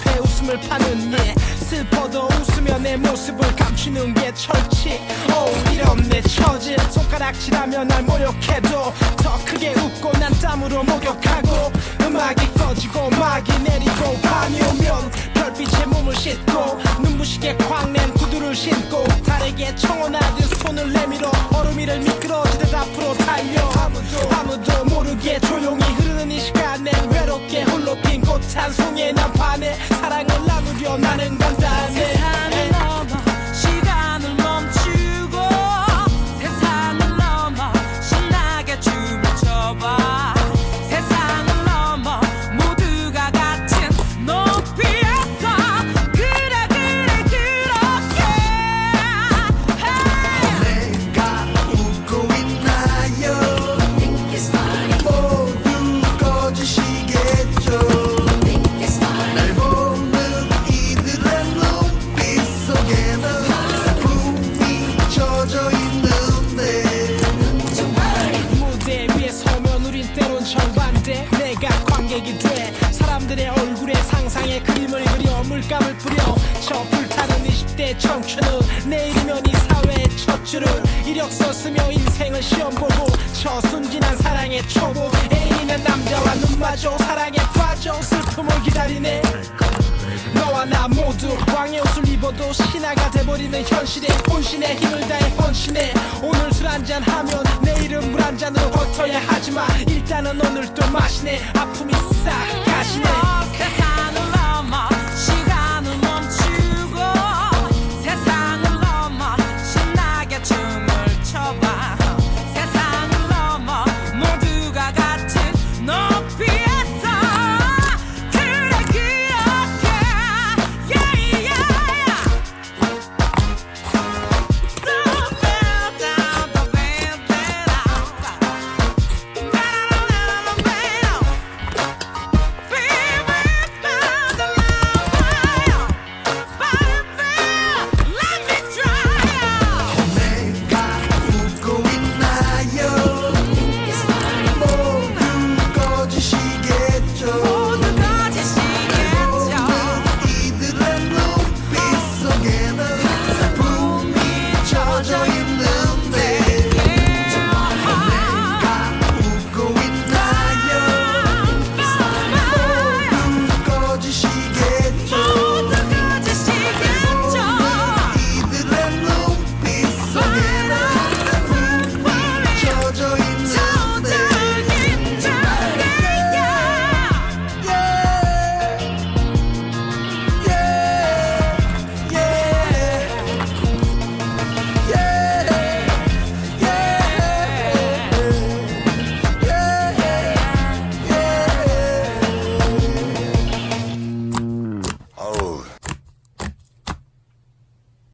앞에 웃음을 파는 예 슬퍼도 웃으며 내 모습을 감추는 게 철칙. 이런 내 처진 손가락질하며 날 모욕해도 더 크게 웃고 난 땀으로 목욕하고 음악이 꺼지고 막이 내리고 밤이 오면 별빛에 몸을 씻고 눈부시게 광낸 구두를 신고 달에게 청혼하듯 손을 내밀어 얼음 위를 미끄러지듯 앞으로 달려 아무도 모르게 조용히 흐르는 이 시간에 외롭게 홀로 핀 꽃 한 송이에 난 반해 사랑을 나누려 나는 간다네. 세상을 넘어 시간을 멈추고 세상을 넘어 신나게 춤을 춰봐. 세상을 넘어 모두가 같은 높이에서 그래 그렇게 내가 웃고 있나요? 모두 꺼주시겠죠? 날 보는 이들의 눈빛 속에는 슬픔이 젖어 있는데 무대 위에 서면 우린 때론 정반대. 내가 관객이 돼 사람들의 얼굴에 상상의 그림을 그려 물감을 뿌려 저 불타는 20대 청춘은 내일이면 이 사회의 첫 줄을 이력서 쓰며 인생을 시험보고 저 순진한 사랑의 초보 애인은 남자와 눈 마주 사랑에 빠져 슬픔을 기다리네. 너와 나 모두 왕의 옷을 입어도 신하가 돼버리는 현실에 혼신의 힘을 다해 헌신해. 오늘 술 한잔 하면 내일은 물 한 잔으로 버텨야 하지만 일단은 오늘 또 마시네. 아픔이 싹